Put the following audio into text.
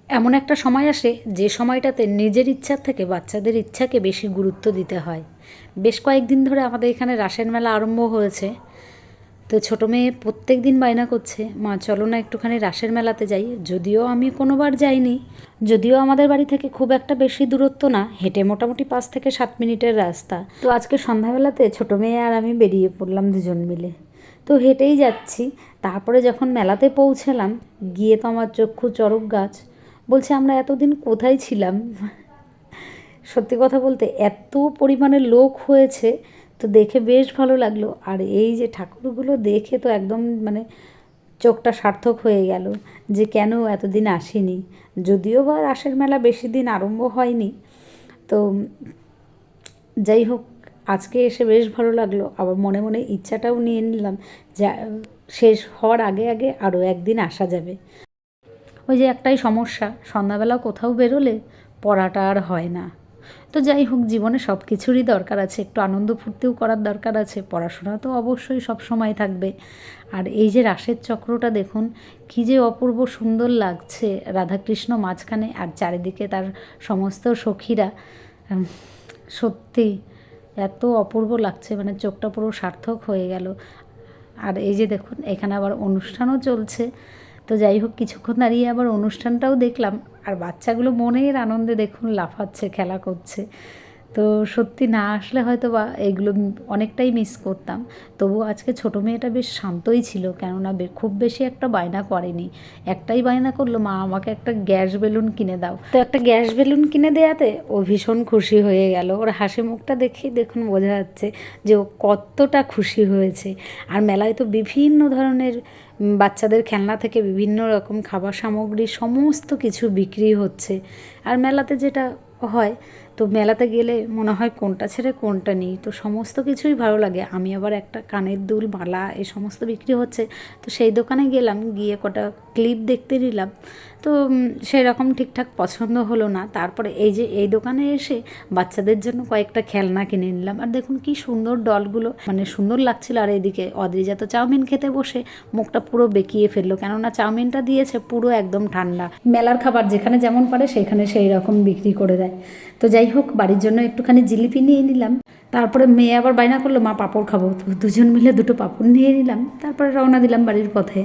এমন একটা সময় আসে যে সময়টাতে নিজের ইচ্ছার থেকে বাচ্চাদের ইচ্ছাকে বেশি গুরুত্ব দিতে হয়। বেশ কয়েকদিন ধরে আমাদের এখানে রাসের মেলা আরম্ভ হয়েছে। তো ছোটো মেয়ে প্রত্যেক দিন বায়না করছে, মা চলো না একটুখানি রাসের মেলাতে যাই। যদিও আমি কোনোবার যাইনি, যদিও আমাদের বাড়ি থেকে খুব একটা বেশি দূরত্ব না, হেঁটে মোটামুটি 5 থেকে 7 মিনিটের রাস্তা। তো আজকে সন্ধ্যাবেলাতে ছোটো মেয়ে আর আমি বেরিয়ে পড়লাম দুজন মিলে। তো হেঁটেই যাচ্ছি। তারপরে যখন মেলাতে পৌঁছালাম, গিয়ে তো আমার চক্ষু চড়ক গাছ। বলছে আমরা এতদিন কোথায় ছিলাম। সত্যি কথা বলতে এত পরিমাণে লোক হয়েছে, তো দেখে বেশ ভালো লাগলো। আর এই যে ঠাকুরগুলো দেখে তো একদম মানে চোখটা সার্থক হয়ে গেল যে কেন এতদিন আসিনি। যদিও বা রাসের মেলা বেশি দিন আরম্ভ হয়নি, তো যাই হোক আজকে এসে বেশ ভালো লাগলো। আবার মনে মনে ইচ্ছাটাও নিয়ে নিলাম যে শেষ হওয়ার আগে আগে আরও একদিন আসা যাবে। ওই যে একটাই সমস্যা, সন্ধ্যাবেলা কোথাও বেরোলে পড়াটা আর হয় না। তো যাই হোক, জীবনে সব কিছুরই দরকার আছে, একটু আনন্দ ফুর্তিও করার দরকার আছে, পড়াশোনা তো অবশ্যই সব সময় থাকবে। আর এই যে রাসের চক্রটা দেখুন, কী যে অপূর্ব সুন্দর লাগছে, রাধাকৃষ্ণ মাঝখানে আর চারিদিকে তার সমস্ত সখীরা। সত্যি এত অপূর্ব লাগছে, মানে চোখটা পুরো সার্থক হয়ে গেল। আর এই যে দেখুন এখানে আবার অনুষ্ঠানও চলছে। তো যাই হোক কিছুক্ষণ দাঁড়িয়ে আবার অনুষ্ঠানটাও দেখলাম। আর বাচ্চাগুলো মনের আনন্দে দেখুন লাফাচ্ছে, খেলা করছে। তো সত্যি না আসলে হয়তো বা এইগুলো অনেকটাই মিস করতাম। তবুও আজকে ছোটো মেয়েটা বেশ শান্তই ছিল, কেননা খুব বেশি একটা বায়না করেনি। একটাই বায়না করলো, মা আমাকে একটা গ্যাস বেলুন কিনে দাও। তো একটা গ্যাস বেলুন কিনে দেওয়াতে ও ভীষণ খুশি হয়ে গেল। ওর হাসি মুখটা দেখেই দেখুন বোঝা যাচ্ছে যে ও কতটা খুশি হয়েছে। আর মেলায় তো বিভিন্ন ধরনের বাচ্চাদের খেলনা থেকে বিভিন্ন রকম খাবার সামগ্রী সমস্ত কিছু বিক্রি হচ্ছে। আর মেলাতে যেটা হয়, তো মেলাতে গেলে মনে হয় কোনটা ছেড়ে কোনটা নিই, তো সমস্ত কিছুই ভালো লাগে। আমি আবার একটা কানের দুল, মালা এ সমস্ত বিক্রি হচ্ছে, তো সেই দোকানে গেলাম, গিয়ে কটা ক্লিপ দেখতে নিলাম। তো সেই রকম ঠিকঠাক পছন্দ হলো না। তারপরে এই যে এই দোকানে এসে বাচ্চাদের জন্য কয়েকটা খেলনা কিনে নিলাম। আর দেখুন কি সুন্দর ডলগুলো, মানে সুন্দর লাগছিল। আর এদিকে অদ্রিজা তো চাউমিন খেতে বসে মুখটা পুরো বেঁকিয়ে ফেললো, কেননা চাউমিনটা দিয়েছে পুরো একদম ঠান্ডা। মেলার খাবার যেখানে যেমন পারে সেখানে সেই রকম বিক্রি করে দেয়। তো যাই হোক বাড়ির জন্য একটুখানি জিলিপি নিয়ে নিলাম। তারপরে মেয়ে আবার বায়না করলো, মা পাঁপড় খাবো। তো দুজন মিলে দুটো পাঁপড় নিয়ে নিলাম, তারপরে রওনা দিলাম বাড়ির পথে।